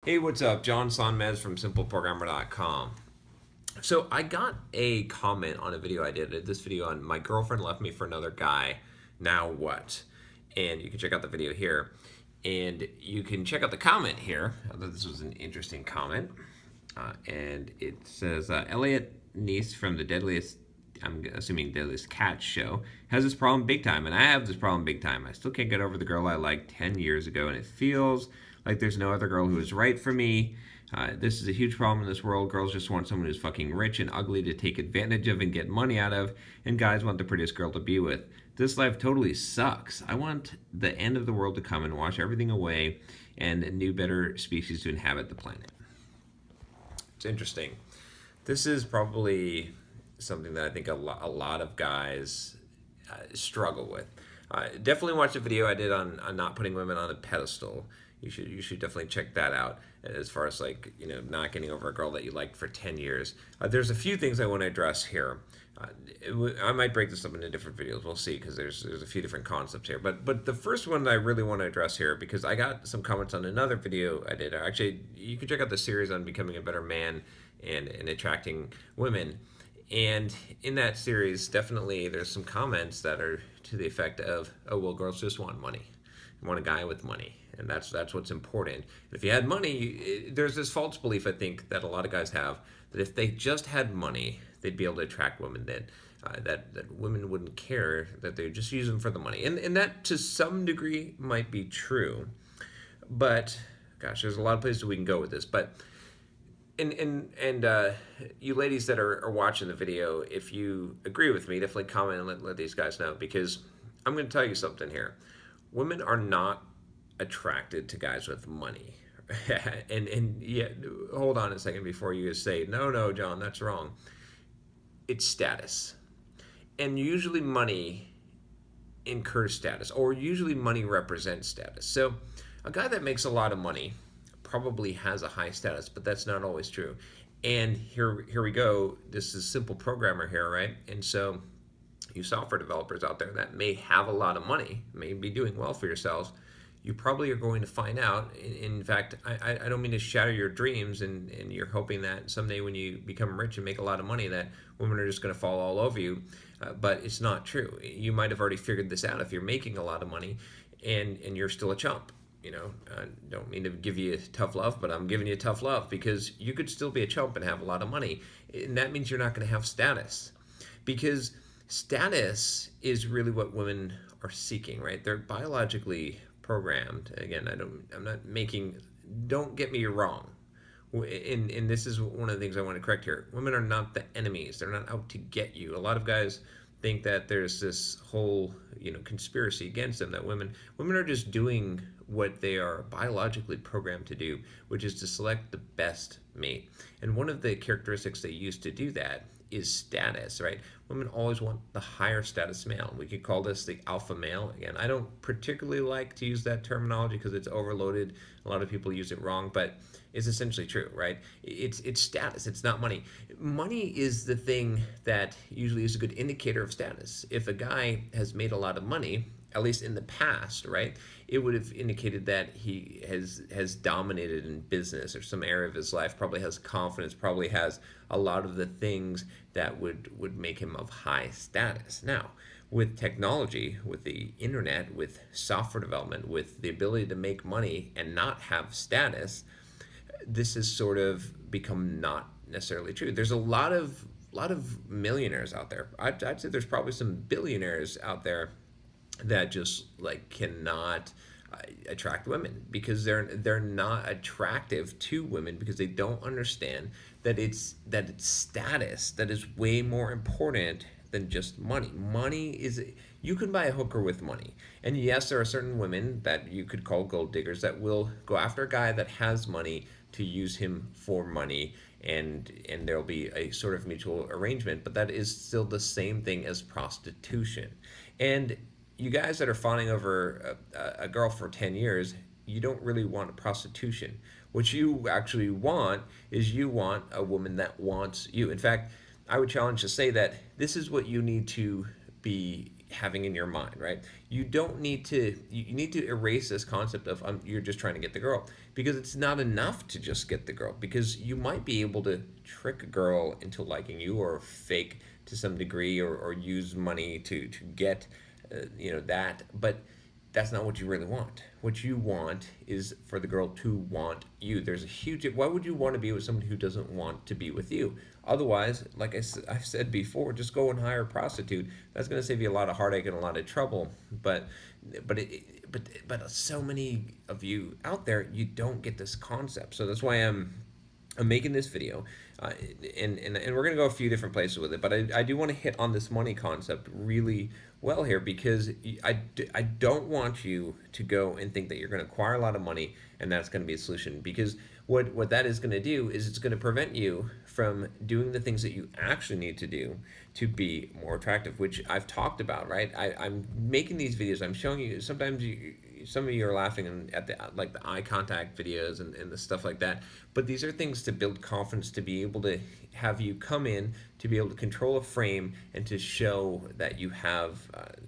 Hey, what's up? John Sonmez from SimpleProgrammer.com. So I got a comment on a video I did. This video on my girlfriend left me for another guy. Now what? And you can check out the video here. And you can check out the comment here. I thought this was an interesting comment. And it says, Elliot Neese from the Deadliest, I'm assuming Deadliest Catch show, has this problem big time. And I have this problem big time. I still can't get over the girl I liked 10 years ago. And it feels like there's no other girl who is right for me. This is a huge problem in this world. Girls just want someone who's fucking rich and ugly to take advantage of and get money out of, and guys want the prettiest girl to be with. This life totally sucks. I want the end of the world to come and wash everything away and new, better species to inhabit the planet. It's interesting. This is probably something that I think a lot of guys struggle with. Definitely watch the video I did on not putting women on a pedestal. You should definitely check that out. As far as not getting over a girl that you liked for 10 years. There's a few things I want to address here. I might break this up into different videos. We'll see, because there's a few different concepts here. But the first one I really want to address here, because I got some comments on another video I did. Actually, you can check out the series on becoming a better man and attracting women. And in that series, definitely there's some comments that are to the effect of, oh, well, girls just want money. They want a guy with money. And that's what's important. And if you had money, there's this false belief, I think, that a lot of guys have, that if they just had money, they'd be able to attract women, that women wouldn't care, that they would just use them for the money. And that, to some degree, might be true. But, gosh, there's a lot of places we can go with this. But, and you ladies that are watching the video, if you agree with me, definitely comment and let these guys know. Because I'm going to tell you something here. Women are not attracted to guys with money. and yeah, hold on a second before you say, no, John, that's wrong. It's status. And usually money incurs status, or usually money represents status. So a guy that makes a lot of money probably has a high status, but that's not always true. And here we go. This is Simple Programmer here, right? And so you software developers out there that may have a lot of money, may be doing well for yourselves, you probably are going to find out. In fact, I don't mean to shatter your dreams, and you're hoping that someday when you become rich and make a lot of money that women are just going to fall all over you, but it's not true. You might have already figured this out if you're making a lot of money and you're still a chump. I don't mean to give you tough love, but I'm giving you tough love, because you could still be a chump and have a lot of money, and that means you're not going to have status, because status is really what women are seeking, right? They're biologically programmed. Again, don't get me wrong. And this is one of the things I want to correct here. Women are not the enemies. They're not out to get you. A lot of guys think that there's this whole, conspiracy against them, that women are just doing what they are biologically programmed to do, which is to select the best mate. And one of the characteristics they use to do that is status, right? Women always want the higher status male. We could call this the alpha male. Again, I don't particularly like to use that terminology because it's overloaded. A lot of people use it wrong, but it's essentially true, right? It's status. It's not money. Money is the thing that usually is a good indicator of status. If a guy has made a lot of money, at least in the past, right, it would have indicated that he has dominated in business or some area of his life, probably has confidence, probably has a lot of the things that would make him of high status. Now, with technology, with the internet, with software development, with the ability to make money and not have status, this has sort of become not necessarily true. There's a lot of millionaires out there. I'd say there's probably some billionaires out there that just cannot attract women, because they're not attractive to women, because they don't understand that it's status that is way more important than just money. Money is, you can buy a hooker with money. And yes, there are certain women that you could call gold diggers that will go after a guy that has money to use him for money, and there'll be a sort of mutual arrangement, but that is still the same thing as prostitution. And you guys that are fawning over a girl for 10 years, you don't really want prostitution. What you actually want is you want a woman that wants you. In fact, I would challenge to say that this is what you need to be having in your mind, right? You don't need to, you need to erase this concept of you're just trying to get the girl, because it's not enough to just get the girl, because you might be able to trick a girl into liking you, or fake to some degree, or use money to get that, but that's not what you really want. What you want is for the girl to want you. There's a huge. Why would you want to be with someone who doesn't want to be with you? Otherwise, like I've said before, just go and hire a prostitute. That's going to save you a lot of heartache and a lot of trouble. But so many of you out there, you don't get this concept. So that's why I'm making this video, and we're gonna go a few different places with it, but I do want to hit on this money concept really well here, because I don't want you to go and think that you're going to acquire a lot of money and that's going to be a solution, because what that is going to do is it's going to prevent you from doing the things that you actually need to do to be more attractive, which I've talked about, right? I'm making these videos, I'm showing you, sometimes some of you are laughing at the like the eye contact videos and the stuff like that, but these are things to build confidence, to be able to have you come in, to be able to control a frame, and to show that you have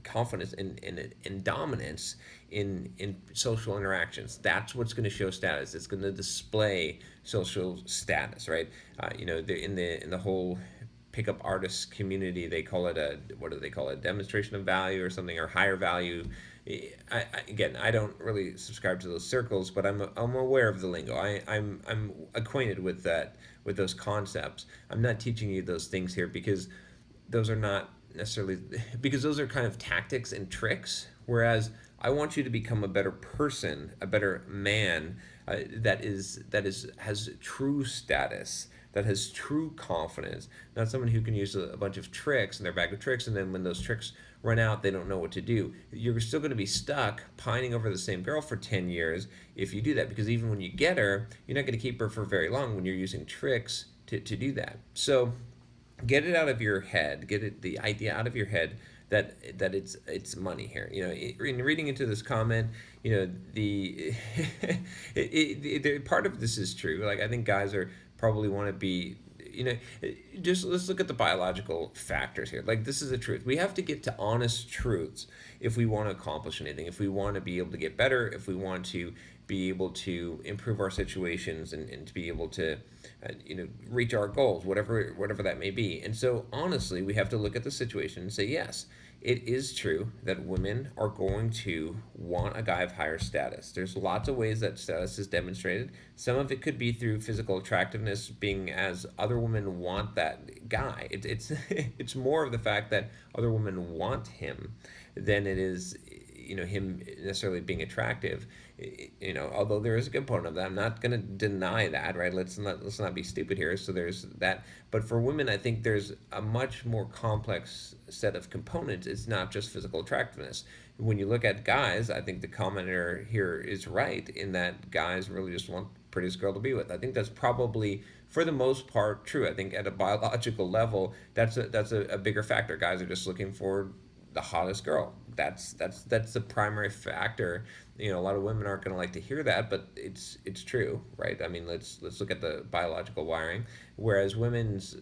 confidence and dominance in social interactions. That's what's going to show status. It's going to display social status, right? In the whole pickup artist community, they call it what do they call it, demonstration of value or something, or higher value. Again, I don't really subscribe to those circles, but I'm aware of the lingo. I'm acquainted with that, with those concepts. I'm not teaching you those things here, because those are not necessarily, because those are kind of tactics and tricks, whereas I want you to become a better person, a better man, that has true status, that has true confidence, not someone who can use a bunch of tricks in their bag of tricks, and then when those tricks run out, they don't know what to do. You're still going to be stuck pining over the same girl for 10 years if you do that, because even when you get her, you're not going to keep her for very long when you're using tricks to do that. So get it out of your head, the idea out of your head that it's money here. In reading into this comment, the part of this is true. Like, I think guys are probably want to be, just let's look at the biological factors here. Like, this is the truth. We have to get to honest truths if we want to accomplish anything, if we want to be able to get better, if we want to be able to improve our situations, and to be able to reach our goals, whatever that may be. And so honestly, we have to look at the situation and say, yes, it is true that women are going to want a guy of higher status. There's lots of ways that status is demonstrated. Some of it could be through physical attractiveness, being as other women want that guy. It's more of the fact that other women want him than it is him necessarily being attractive. Although there is a component of that, I'm not going to deny that, right? Let's not be stupid here. So there's that. But for women, I think there's a much more complex set of components. It's not just physical attractiveness. When you look at guys, I think the commenter here is right in that guys really just want the prettiest girl to be with. I think that's probably, for the most part, true. I think at a biological level, that's a bigger factor. Guys are just looking for the hottest girl. That's the primary factor. A lot of women aren't going to like to hear that, but it's true, right? I mean, let's look at the biological wiring. Whereas women's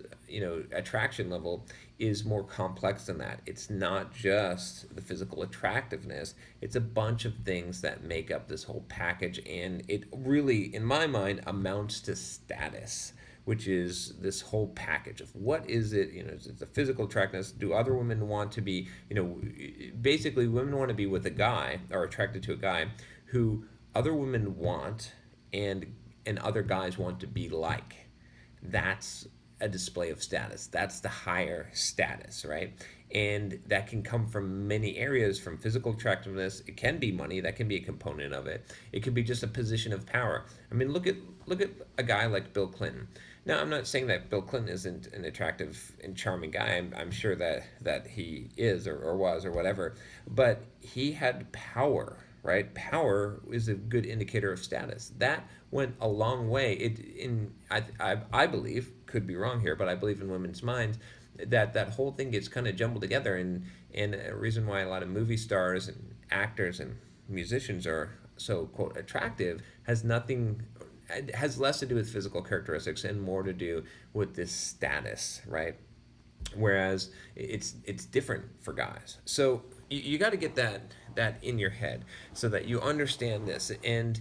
attraction level is more complex than that. It's not just the physical attractiveness. It's a bunch of things that make up this whole package, and it really, in my mind, amounts to status, which is this whole package of what is it, is it the physical attractiveness? Do other women want to be, basically women want to be with a guy, or attracted to a guy who other women want, and other guys want to be like. That's a display of status. That's the higher status, right? And that can come from many areas, from physical attractiveness. It can be money. That can be a component of it. It could be just a position of power. I mean, look at a guy like Bill Clinton. Now, I'm not saying that Bill Clinton isn't an attractive and charming guy. I'm sure that he is, or was, or whatever. But he had power, right? Power is a good indicator of status. That went a long way. I believe, could be wrong here, but I believe in women's minds that whole thing gets kind of jumbled together, and a reason why a lot of movie stars and actors and musicians are so, quote, attractive has less to do with physical characteristics and more to do with this status, right? whereas it's different for guys. So you got to get that in your head so that you understand this. And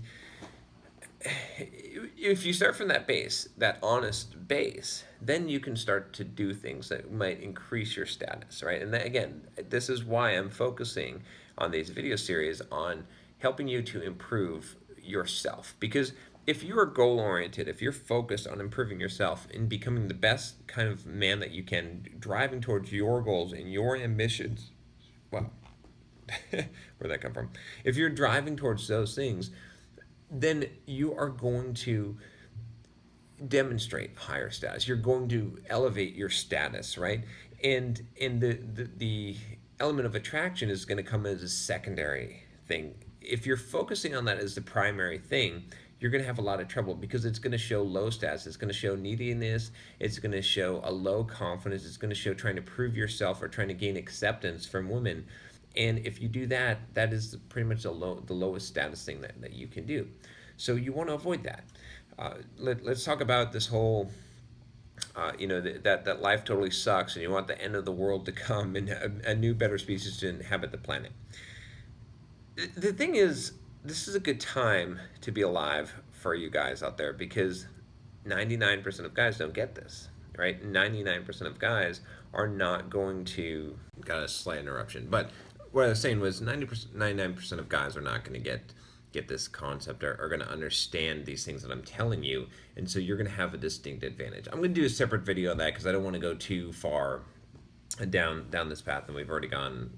if you start from that base, that honest base, then you can start to do things that might increase your status, right? And that, again, this is why I'm focusing on these video series on helping you to improve yourself. Because if you are goal oriented, if you're focused on improving yourself and becoming the best kind of man that you can, driving towards your goals and your ambitions, well, where'd that come from? If you're driving towards those things, then you are going to demonstrate higher status. You're going to elevate your status, right? And the element of attraction is going to come as a secondary thing. If you're focusing on that as the primary thing, you're going to have a lot of trouble because it's going to show low status. It's going to show neediness. It's going to show a low confidence. It's going to show trying to prove yourself or trying to gain acceptance from women. And if you do that, that is pretty much the lowest status thing that you can do. So you want to avoid that. Let's talk about this whole, that life totally sucks and you want the end of the world to come and a new, better species to inhabit the planet. The thing is, this is a good time to be alive for you guys out there because 99% of guys don't get this, right? 99% of guys are not going to, got a slight interruption, but what I was saying was 99% of guys are not going to get this concept or are going to understand these things that I'm telling you, and so you're going to have a distinct advantage. I'm going to do a separate video on that because I don't want to go too far down this path, and we've already gone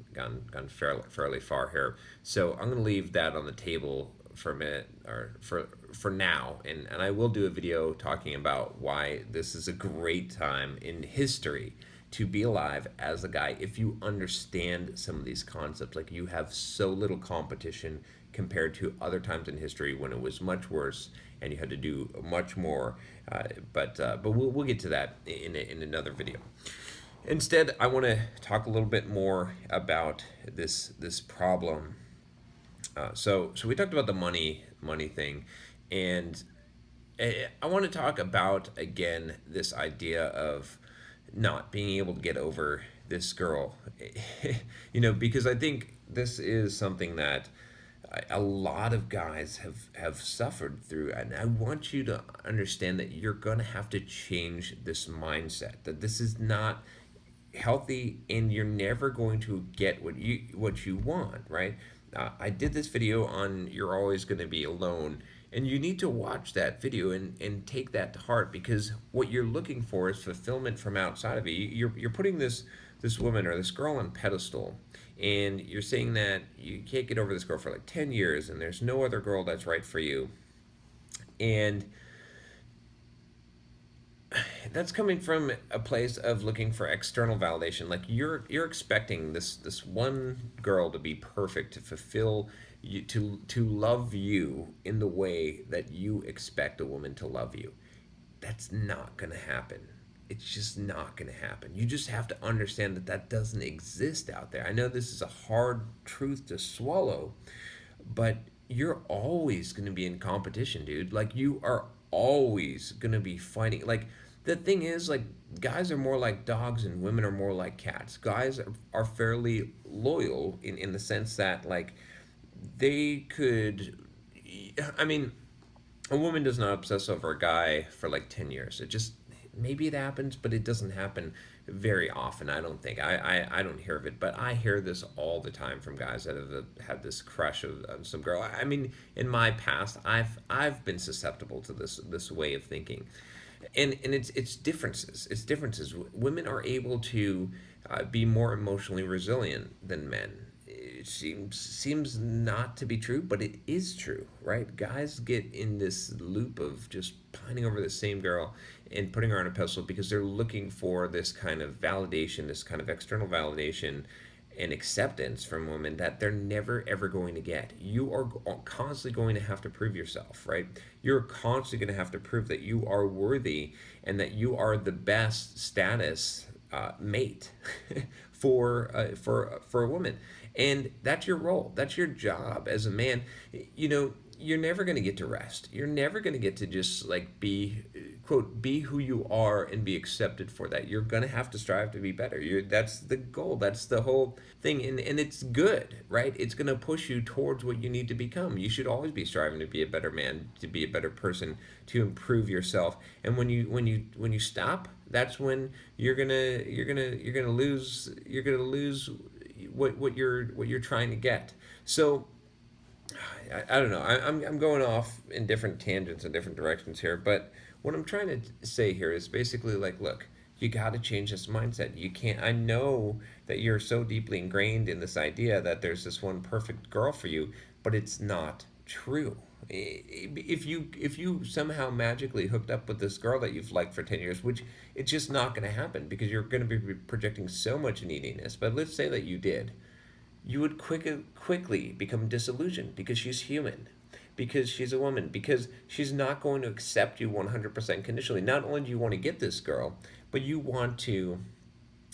fairly far here. So I'm going to leave that on the table for a minute, or for now, and I will do a video talking about why this is a great time in history to be alive as a guy if you understand some of these concepts. Like, you have so little competition compared to other times in history when it was much worse and you had to do much more. But we'll get to that in another video. Instead, I want to talk a little bit more about this problem. So we talked about the money thing, and I want to talk about again this idea of not being able to get over this girl. Because I think this is something that a lot of guys have suffered through, and I want you to understand that you're going to have to change this mindset, that this is not healthy and you're never going to get what you want, right? I did this video on You're Always Going to Be Alone, and you need to watch that video and take that to heart, because what you're looking for is fulfillment from outside of you. You're putting this woman or this girl on pedestal, and you're saying that you can't get over this girl for like 10 years and there's no other girl that's right for you. And that's coming from a place of looking for external validation. Like, you're expecting this one girl to be perfect, to fulfill you, to love you in the way that you expect a woman to love you. That's not going to happen. It's just not going to happen. You just have to understand that that doesn't exist out there. I know this is a hard truth to swallow, but you're always going to be in competition, dude. Like, you are always going to be fighting. Like, the thing is, like, guys are more like dogs and women are more like cats. Guys are fairly loyal in the sense that, like, they could, I mean, a woman does not obsess over a guy for like 10 years. It just, maybe it happens, but it doesn't happen very often. I don't think. I don't hear of it, but I hear this all the time from guys that have had this crush on some girl. I mean, in my past, I've been susceptible to this way of thinking, and it's differences. It's differences. Women are able to be more emotionally resilient than men. It seems not to be true, but it is true, right? Guys get in this loop of just pining over the same girl and putting her on a pedestal because they're looking for this kind of validation, this kind of external validation and acceptance from women that they're never ever going to get. You are constantly going to have to prove yourself, right? You're constantly going to have to prove that you are worthy and that you are the best status mate for a woman. And that's your role. That's your job as a man. You're never going to get to rest. You're never going to get to just like be quote, be who you are and be accepted for that. You're gonna have to strive to be better. That's the goal. That's the whole thing, and it's good, right? It's gonna push you towards what you need to become. You should always be striving to be a better man, to be a better person, to improve yourself. And when you stop, that's when you're gonna lose what you're trying to get. So I don't know. I'm going off in different tangents and different directions here, but what I'm trying to say here is basically like, look, you got to change this mindset. You can't. I know that you're so deeply ingrained in this idea that there's this one perfect girl for you, but it's not true. If you somehow magically hooked up with this girl that you've liked for 10 years, which it's just not going to happen because you're going to be projecting so much neediness. But let's say that you did, you would quickly become disillusioned because she's human, because she's a woman, because she's not going to accept you 100% conditionally. Not only do you want to get this girl, but you want to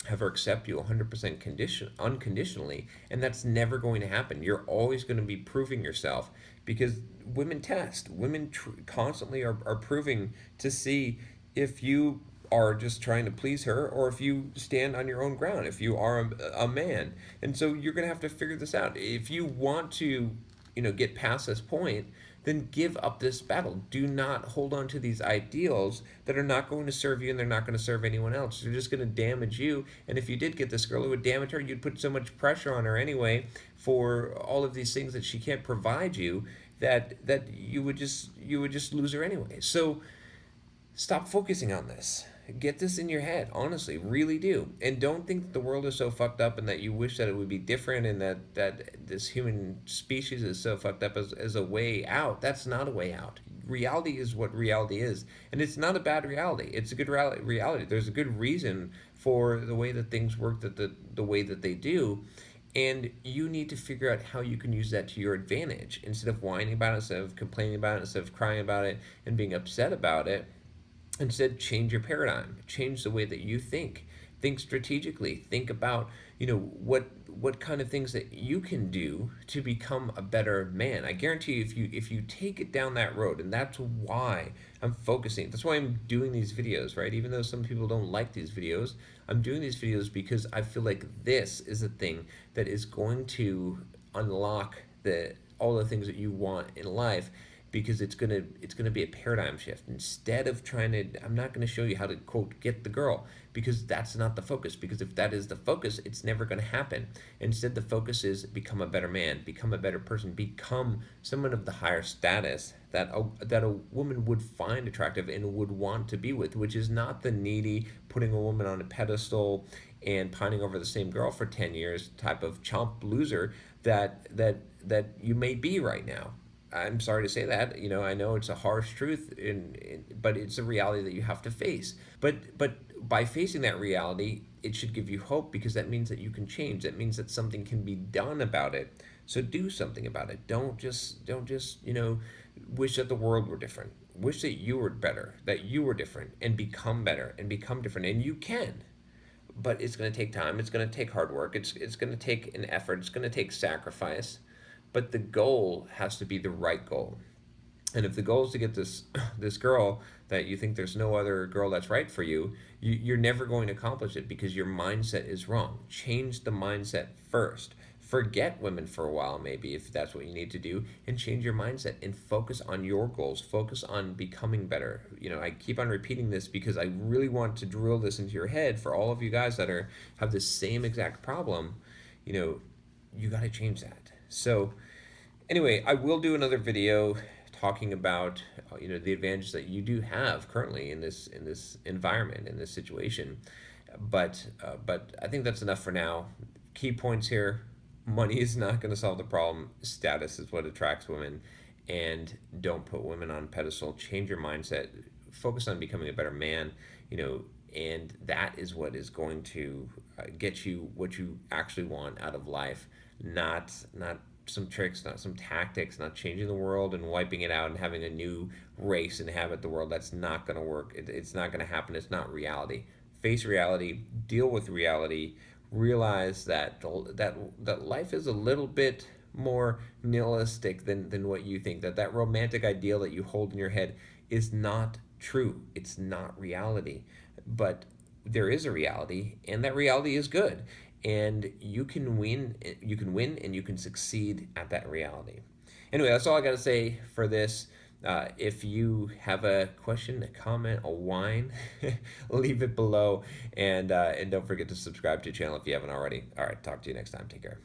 have her accept you 100% unconditionally, and that's never going to happen. You're always going to be proving yourself because women test. Women constantly are proving to see if you are just trying to please her or if you stand on your own ground, if you are a man. And so you're going to have to figure this out. If you want to, get past this point, then give up this battle. Do not hold on to these ideals that are not going to serve you and they're not going to serve anyone else. They're just going to damage you. And if you did get this girl, it would damage her. You'd put so much pressure on her anyway for all of these things that she can't provide you that you would just lose her anyway. So stop focusing on this. Get this in your head, honestly, really do. And don't think that the world is so fucked up and that you wish that it would be different and that this human species is so fucked up as a way out. That's not a way out. Reality is what reality is. And it's not a bad reality. It's a good reality. There's a good reason for the way that things work the way that they do. And you need to figure out how you can use that to your advantage. Instead of whining about it, instead of complaining about it, instead of crying about it and being upset about it, instead, change your paradigm. Change the way that you think. Think strategically. Think about, what kind of things that you can do to become a better man. I guarantee you, if you take it down that road, and that's why I'm focusing. That's why I'm doing these videos, right? Even though some people don't like these videos, I'm doing these videos because I feel like this is a thing that is going to unlock all the things that you want in life, because it's gonna be a paradigm shift. Instead of I'm not gonna show you how to, quote, get the girl, because that's not the focus. Because if that is the focus, it's never gonna happen. Instead, the focus is become a better man, become a better person, become someone of the higher status that a woman would find attractive and would want to be with, which is not the needy, putting a woman on a pedestal and pining over the same girl for 10 years type of chump loser that you may be right now. I'm sorry to say that. I know it's a harsh truth, but it's a reality that you have to face. But by facing that reality, it should give you hope, because that means that you can change. That means that something can be done about it. So do something about it. Don't just wish that the world were different. Wish that you were better, that you were different, and become better and become different. And you can. But it's going to take time. It's going to take hard work. It's going to take an effort. It's going to take sacrifice. But the goal has to be the right goal. And if the goal is to get this girl that you think there's no other girl that's right for you, you're never going to accomplish it, because your mindset is wrong. Change the mindset first. Forget women for a while, maybe, if that's what you need to do, and change your mindset and focus on your goals. Focus on becoming better. I keep on repeating this because I really want to drill this into your head for all of you guys that have the same exact problem. You got to change that. So anyway, I will do another video talking about the advantages that you do have currently in this environment, in this situation. But I think that's enough for now. Key points here: money is not going to solve the problem. Status is what attracts women, and don't put women on a pedestal. Change your mindset. Focus on becoming a better man. And that is what is going to get you what you actually want out of life. Not some tricks, not some tactics, not changing the world and wiping it out and having a new race and inhabit the world. That's not going to work. It's not going to happen. It's not reality. Face reality, deal with reality, realize that life is a little bit more nihilistic than what you think, that romantic ideal that you hold in your head is not true. It's not reality. But there is a reality, and that reality is good. And you can win and you can succeed at that reality. Anyway, that's all I got to say for this. If you have a question, a comment, a whine, leave it below, and don't forget to subscribe to the channel if you haven't already. All right, talk to you next time. Take care.